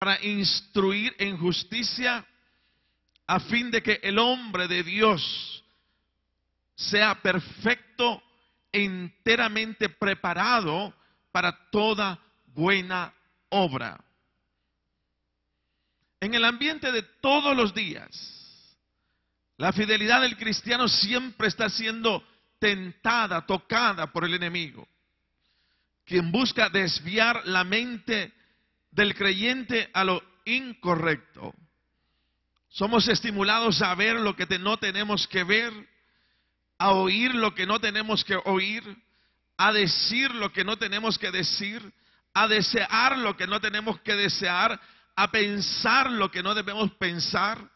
para instruir en justicia, a fin de que el hombre de Dios sea perfecto, enteramente preparado para toda buena obra. En el ambiente de todos los días, la fidelidad del cristiano siempre está siendo tentada, tocada por el enemigo, quien busca desviar la mente del creyente a lo incorrecto. Somos estimulados a ver lo que no tenemos que ver, a oír lo que no tenemos que oír, a decir lo que no tenemos que decir, a desear lo que no tenemos que desear, a pensar lo que no debemos pensar.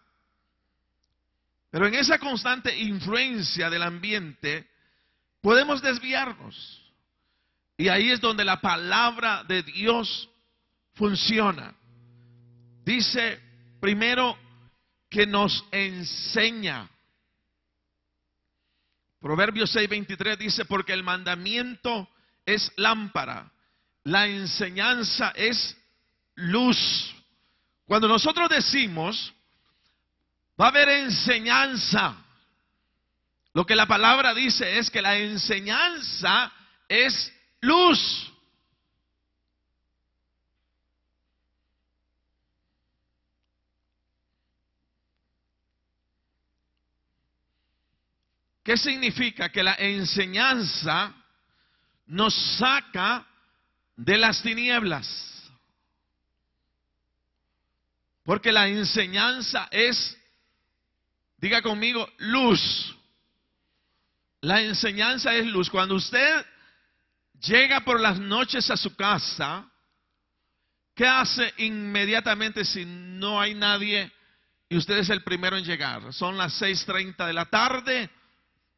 Pero en esa constante influencia del ambiente podemos desviarnos. Y ahí es donde la palabra de Dios funciona. Dice primero que nos enseña. Proverbios 6:23 dice, porque el mandamiento es lámpara, la enseñanza es luz. Cuando nosotros decimos, va a haber enseñanza, lo que la palabra dice es que la enseñanza es luz. ¿Qué significa? Que la enseñanza nos saca de las tinieblas. Porque la enseñanza es, diga conmigo, luz. La enseñanza es luz. Cuando usted llega por las noches a su casa, ¿qué hace inmediatamente si no hay nadie y usted es el primero en llegar? Son las 6:30 de la tarde.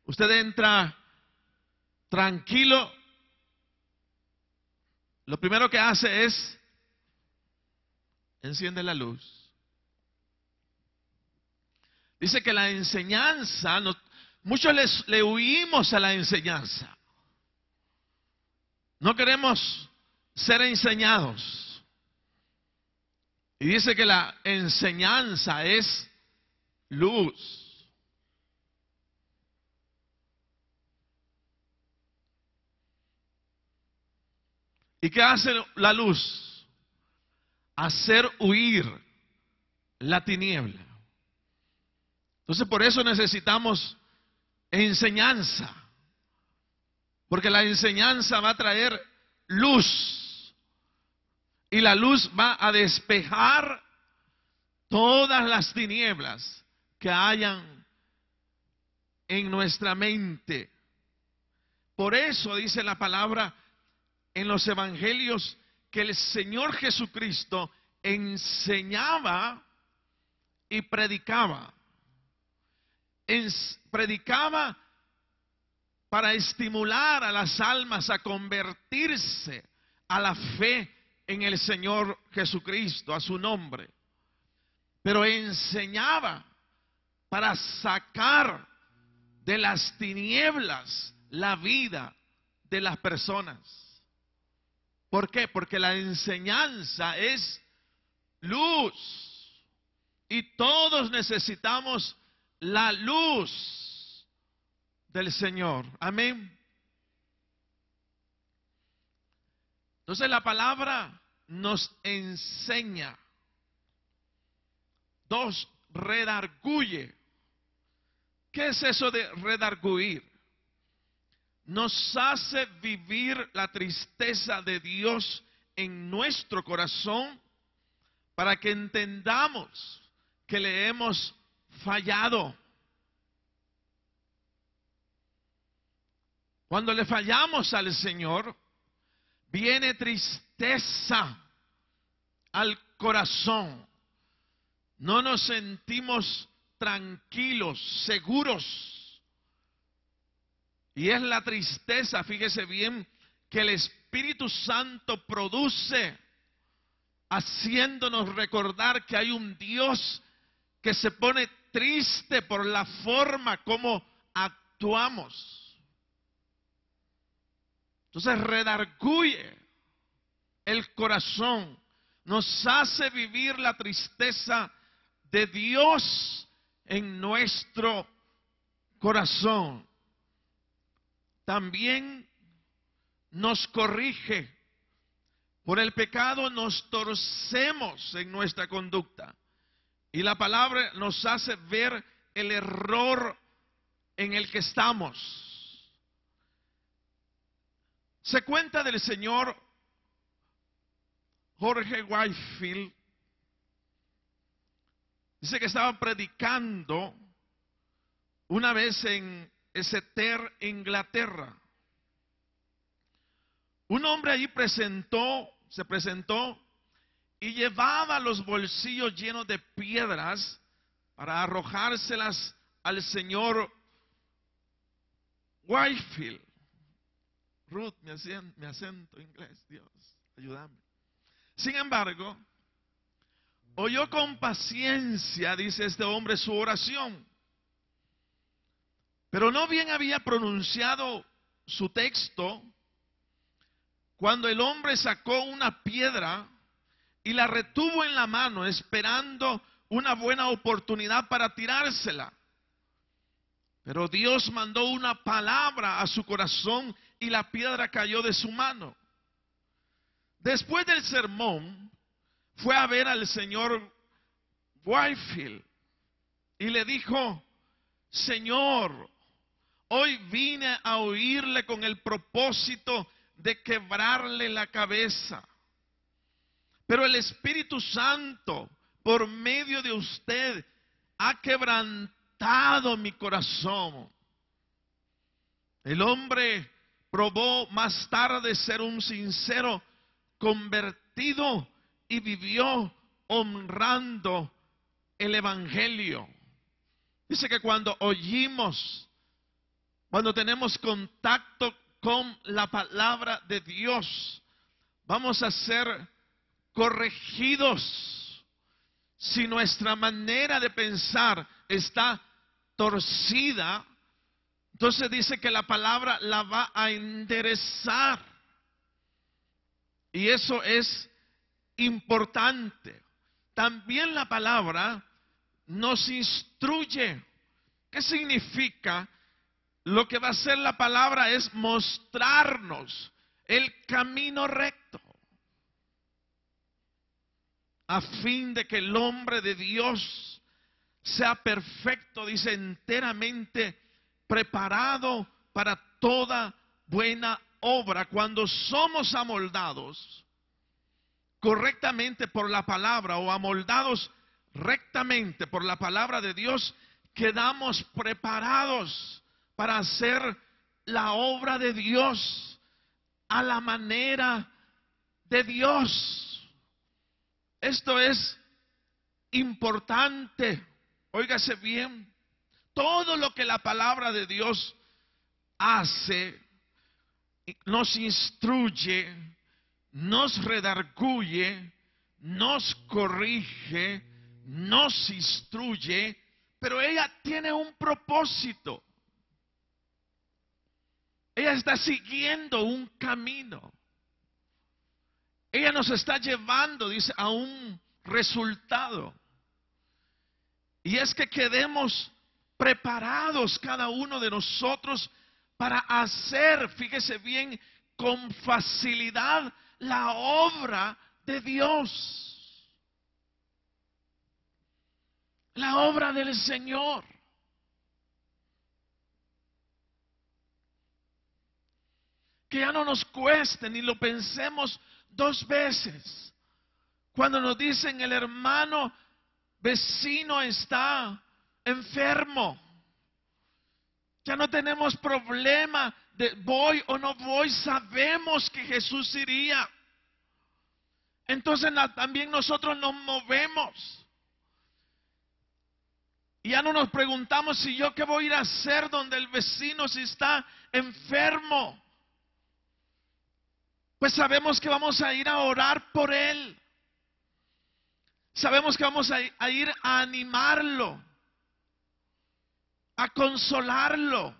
Usted entra tranquilo. Lo primero que hace es enciende la luz. Dice que la enseñanza, muchos le huimos a la enseñanza. No queremos ser enseñados. Y dice que la enseñanza es luz. ¿Y qué hace la luz? Hacer huir la tiniebla. Entonces por eso necesitamos enseñanza. Porque la enseñanza va a traer luz. Y la luz va a despejar todas las tinieblas que hayan en nuestra mente. Por eso dice la palabra en los evangelios que el Señor Jesucristo enseñaba y predicaba. Predicaba para estimular a las almas a convertirse a la fe en el Señor Jesucristo, a su nombre. Pero enseñaba para sacar de las tinieblas la vida de las personas. ¿Por qué? Porque la enseñanza es luz. Y todos necesitamos la luz del Señor. Amén. Entonces la palabra nos enseña. Dos, redarguye. ¿Qué es eso de redarguir? Nos hace vivir la tristeza de Dios en nuestro corazón para que entendamos que le hemos fallado. Cuando le fallamos al Señor, viene tristeza al corazón. No nos sentimos tranquilos, seguros. Y es la tristeza, fíjese bien, que el Espíritu Santo produce, haciéndonos recordar que hay un Dios que se pone triste por la forma como actuamos. Entonces redarguye el corazón, nos hace vivir la tristeza de Dios en nuestro corazón. También nos corrige. Por el pecado nos torcemos en nuestra conducta. Y la palabra nos hace ver el error en el que estamos. Se cuenta del señor Jorge Whitefield. Dice que estaba predicando una vez en Exeter, Inglaterra. Un hombre allí se presentó y llevaba los bolsillos llenos de piedras para arrojárselas al señor Whitefield. Ruth, mi acento inglés, Dios, ayúdame. Sin embargo, oyó con paciencia, dice este hombre, su oración. Pero no bien había pronunciado su texto, cuando el hombre sacó una piedra y la retuvo en la mano, esperando una buena oportunidad para tirársela. Pero Dios mandó una palabra a su corazón y la piedra cayó de su mano. Después del sermón, fue a ver al señor Whitefield y le dijo: Señor, hoy vine a oírle con el propósito de quebrarle la cabeza. Pero el Espíritu Santo, por medio de usted, ha quebrantado mi corazón. El hombre probó más tarde ser un sincero convertido y vivió honrando el Evangelio. Dice que cuando tenemos contacto con la palabra de Dios, vamos a ser corregidos. Si nuestra manera de pensar está torcida, entonces dice que la palabra la va a enderezar. Y eso es importante. También la palabra nos instruye. ¿Qué significa? Lo que va a hacer la palabra es mostrarnos el camino recto, a fin de que el hombre de Dios sea perfecto, dice, enteramente preparado para toda buena obra. Cuando somos amoldados correctamente por la palabra, o amoldados rectamente por la palabra de Dios, quedamos preparados para hacer la obra de Dios a la manera de Dios. Esto es importante. Óigase bien, todo lo que la palabra de Dios hace, nos instruye, nos redarguye, nos corrige, nos instruye, pero ella tiene un propósito. Ella está siguiendo un camino. Ella nos está llevando, dice, a un resultado. Y es que quedemos preparados cada uno de nosotros para hacer, fíjese bien, con facilidad la obra de Dios. La obra del Señor. Que ya no nos cueste ni lo pensemos dos veces. Cuando nos dicen el hermano vecino está enfermo, ya no tenemos problema de voy o no voy, sabemos que Jesús iría. Entonces también nosotros nos movemos. Y ya no nos preguntamos si yo qué voy a ir a hacer donde el vecino si está enfermo. Pues sabemos que vamos a ir a orar por él. Sabemos que vamos a ir a animarlo, a consolarlo.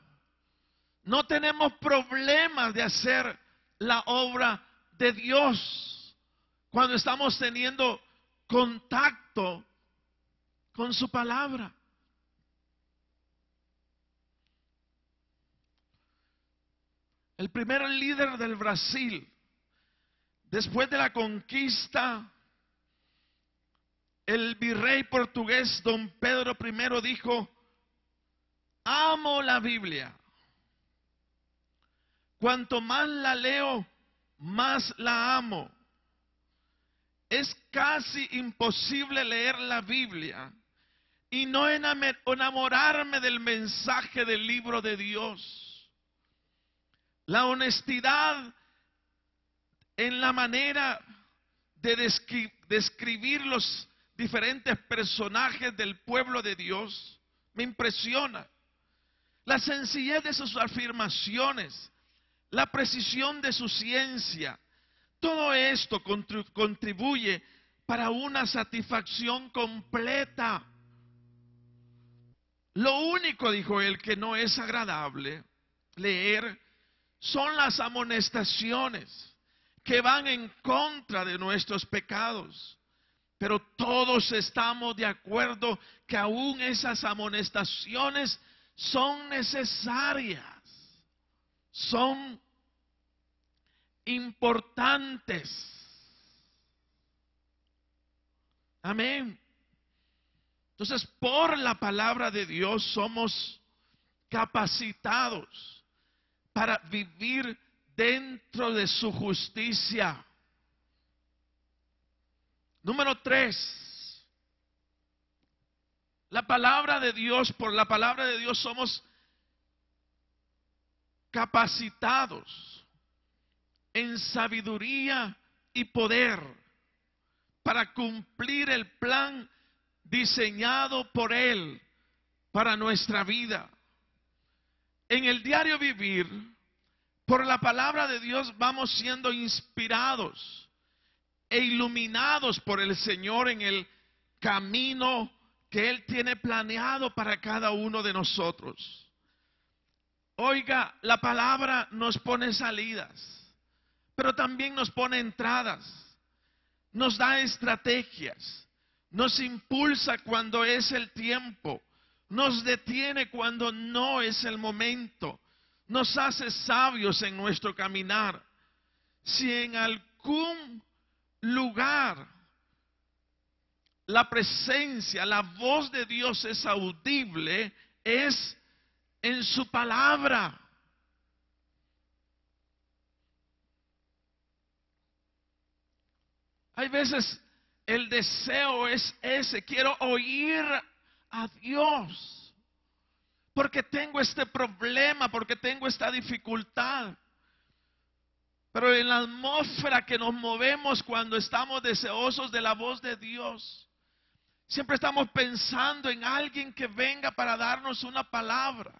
No tenemos problemas de hacer la obra de Dios. cuando estamos teniendo contacto con su palabra. El primer líder del Brasil, después de la conquista, el virrey portugués don Pedro I dijo: amo la Biblia. Cuanto más la leo, más la amo. Es casi imposible leer la Biblia y no enamorarme del mensaje del libro de Dios. La honestidad en la manera de describir los diferentes personajes del pueblo de Dios me impresiona. La sencillez de sus afirmaciones, la precisión de su ciencia, todo esto contribuye para una satisfacción completa. Lo único, dijo él, que no es agradable leer son las amonestaciones que van en contra de nuestros pecados. Pero todos estamos de acuerdo que aún esas amonestaciones son necesarias, son importantes. Amén. Entonces, por la palabra de Dios somos capacitados para vivir dentro de su justicia. Número 3. La palabra de Dios, por la palabra de Dios somos capacitados en sabiduría y poder para cumplir el plan diseñado por Él para nuestra vida. En el diario vivir, por la palabra de Dios vamos siendo inspirados e iluminados por el Señor en el camino que Él tiene planeado para cada uno de nosotros. Oiga, la palabra nos pone salidas, pero también nos pone entradas, nos da estrategias, nos impulsa cuando es el tiempo, nos detiene cuando no es el momento, nos hace sabios en nuestro caminar. Si en algún lugar la presencia, la voz de Dios es audible, es en su palabra. Hay veces el deseo es ese: quiero oír a Dios, porque tengo este problema, porque tengo esta dificultad. Pero en la atmósfera que nos movemos cuando estamos deseosos de la voz de Dios, siempre estamos pensando en alguien que venga para darnos una palabra.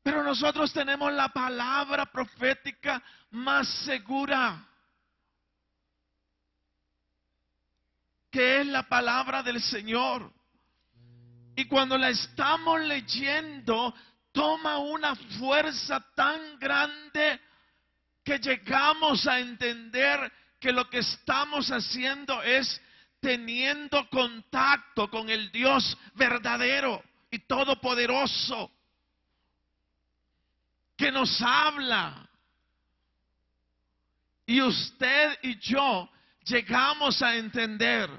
Pero nosotros tenemos la palabra profética más segura, que es la palabra del Señor. Y cuando la estamos leyendo, toma una fuerza tan grande que llegamos a entender que lo que estamos haciendo es teniendo contacto con el Dios verdadero y todopoderoso, que nos habla. Y usted y yo llegamos a entender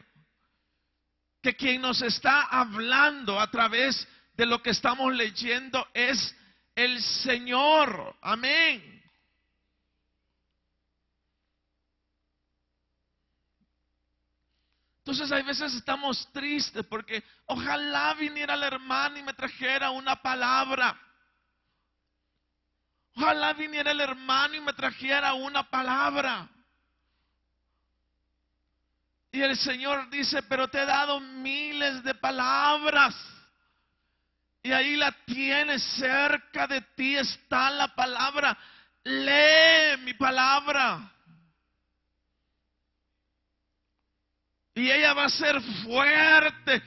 que quien nos está hablando a través de lo que estamos leyendo es el Señor. Amén. Entonces hay veces estamos tristes porque ojalá viniera la hermana y me trajera una palabra. Ojalá viniera el hermano y me trajera una palabra. Y el Señor dice: pero te he dado miles de palabras. Y ahí la tienes, cerca de ti está la palabra. Lee mi palabra. Y ella va a ser fuerte